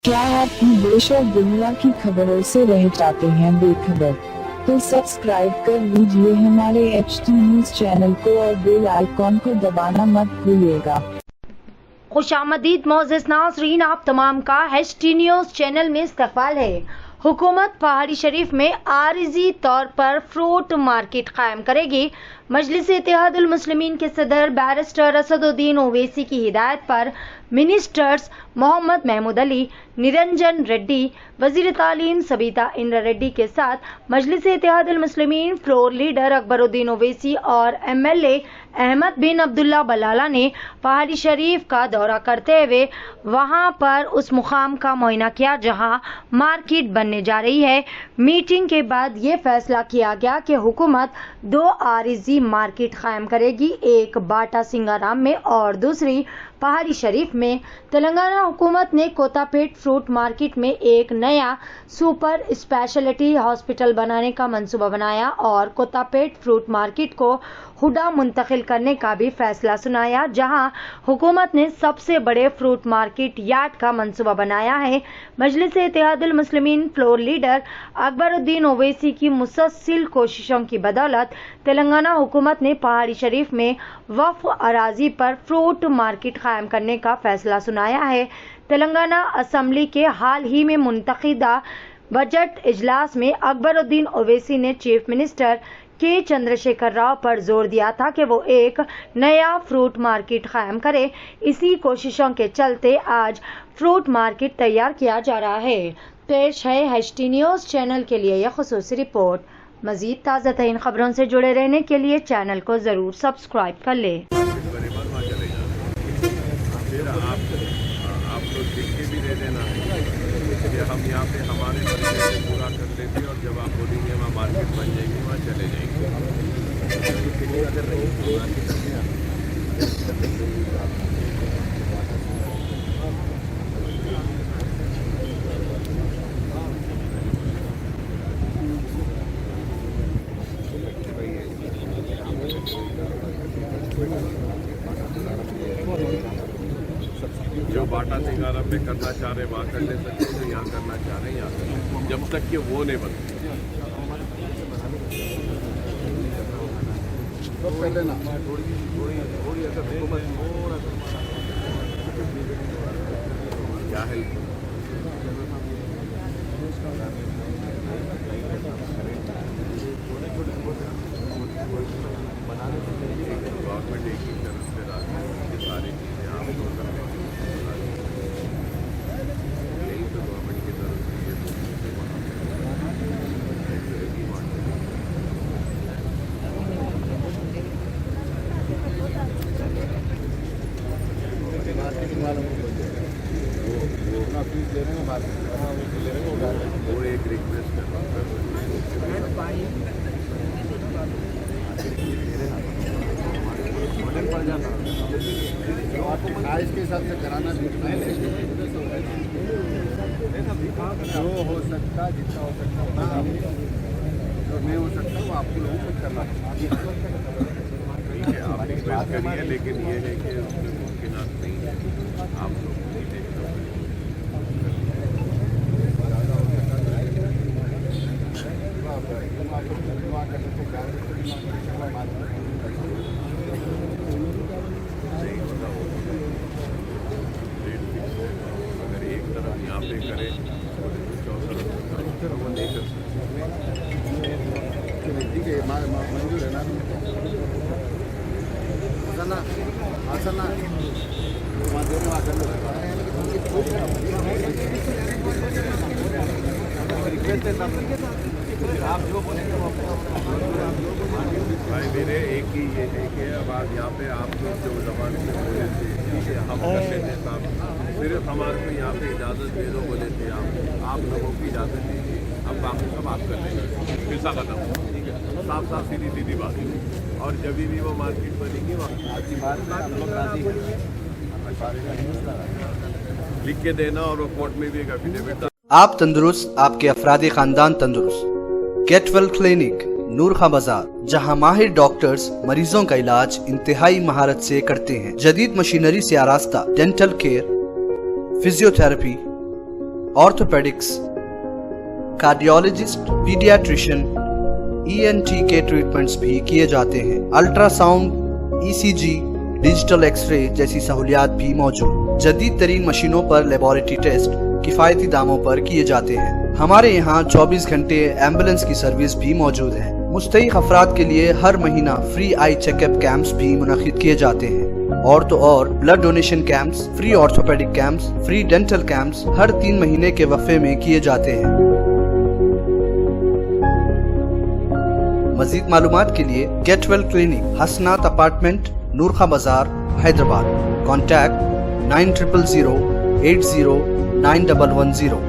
क्या आप देश और दुनिया की खबरों से रह जाते हैं बेखबर? तो सब्सक्राइब कर लीजिए हमारे HT न्यूज चैनल को और बेल आइकॉन को दबाना मत भूलिएगा। खुशामदीद मोअज़्ज़िज़ नाज़रीन, आप तमाम का HT न्यूज चैनल में इस्तकबाल है। हुकूमत पहाड़ी शरीफ में आरिजी तौर पर फ्रूट मार्केट कायम करेगी। मजलिस-ए-इत्तेहादुल मुस्लिमीन के सदर बैरिस्टर असदुद्दीन ओवैसी की हिदायत पर मिनिस्टर्स मोहम्मद महमूद अली, निरंजन रेड्डी, वजीर तालीम सबीता इंद्रा रेड्डी के साथ मजलिस-ए-इत्तेहादुल मुस्लिमीन फ्लोर लीडर अकबरुद्दीन ओवैसी और MLA अहमद बिन अब्दुल्ला बलाला ने पहाड़ी शरीफ का दौरा करते हुए वहां पर उस मुकाम का मुआयना किया जहां मार्केट बनने जा रही है। मीटिंग के बाद ये फैसला किया गया कि हुकूमत 2 आरिजी मार्केट कायम करेगी, एक बाटा सिंगाराम में और दूसरी पहाड़ी शरीफ में। तेलंगाना हुकूमत ने कोतापेट फ्रूट मार्केट में एक नया सुपर स्पेशलिटी हॉस्पिटल बनाने का मंसूबा बनाया और कोतापेट फ्रूट मार्केट को हुडा मुंतकिल करने का भी फैसला सुनाया, जहां हुकूमत ने सबसे बड़े फ्रूट मार्केट यार्ड का मंसूबा बनाया है। मजलिस-ए-इत्तेहादुल मुस्लिमीन फ्लोर लीडर अकबरुद्दीन ओवैसी की मुसलसल कोशिशों की बदौलत तेलंगाना हुकूमत ने पहाड़ी शरीफ में वक्फ अराजी पर फ्रूट मार्केट कायम करने का फैसला सुनाया है। तेलंगाना असम्बली के हाल ही में मुनतकिदा बजट इजलास में अकबरुद्दीन ओवैसी ने चीफ मिनिस्टर के चंद्रशेखर राव पर जोर दिया था कि वो एक नया फ्रूट मार्केट कायम करे। इसी कोशिशों के चलते आज फ्रूट मार्केट तैयार किया जा रहा है। पेश है HT न्यूज चैनल के लिए यह खुसूसी रिपोर्ट। मजीद ताज़ा तरीन खबरों से जुड़े रहने के लिए चैनल को जरूर सब्सक्राइब कर ले। आप लोग लिख के भी दे देना कि हम यहाँ पे हमारे परिचय पूरा कर लेते और जब आप बोलेंगे वहाँ मार्केट बन जाएगी वहाँ चले जाएंगे। अगर जो बाटा सिंगारा पे करना चाह रहे वहाँ कर ले सकते, जो यहाँ करना चाह रहे हैं यहाँ कर, जब तक कि वो नहीं बनते। तो पहले ना थोड़ी ऐसा क्या हेल्प गवर्नमेंट एक ही तरफ से राजनीति की सारी चीज़ें आप लोग कर रहे हैं। यही तो गवर्नमेंट की तरफ से ये वो एक रिक्वेस्ट कर रहा के हिसाब से कराना जो हो सकता, जितना हो सकता उतना, जो नहीं हो सकता वो आपको लोगों को करना ठीक है। आप रिक्वेस्ट करिए, लेकिन ये है कि उसमें मुमकिनात नहीं है। आप लोग नहीं देख अगर एक तरफ यहाँ पे करें तो वो नहीं कर ठीक है, मंजूर है ना। आसना आप जो बोलेंगे भाई मेरे एक ही ये है कि अब आज यहाँ पे आप लोग जो जबान से बोले थे ठीक है, हम कर लेते साहब, सिर्फ हमारे को यहाँ पे इजाज़त दे दो बोले थे आप लोगों की इजाज़त दीजिए, अब बाकी सब आप कर लेंगे, पैसा खत्म। ठीक है, साफ साफ सीधी बात। और जब भी वो मार्केट बनेगी वहाँ लिख के देना और वो कोर्ट में भी एक एफिडेविट। आप तंदुरुस्त, आपके अफराद खानदान तंदुरुस्त। गेट वेल क्लिनिक, नूर खां बाजार, जहां माहिर डॉक्टर्स मरीजों का इलाज इंतहाई महारत से करते हैं। जदीद मशीनरी से आरास्ता dental care, physiotherapy, orthopaedics, cardiologist, paediatrician, ENT के ट्रीटमेंट्स भी किए जाते हैं। अल्ट्रासाउंड, ECG, डिजिटल एक्सरे जैसी सहूलियात भी मौजूद। जदीद तरीन मशीनों पर लेबोरेटरी टेस्ट किफायती दामों पर किए जाते हैं। हमारे यहाँ 24 घंटे एम्बुलेंस की सर्विस भी मौजूद है। मुस्तहिक अफराद के लिए हर महीना फ्री आई चेकअप कैंप्स भी मुनक्किद किए जाते हैं। और तो और blood donation camps, free orthopaedic camps, free dental camps हर 3 महीने के वक्फे में किए जाते हैं। मजीद मालूमात के लिए गेट वेल क्लिनिक, हसनात अपार्टमेंट, नूरखा बाजार, हैदराबाद। कॉन्टैक्ट 9000 80 9110।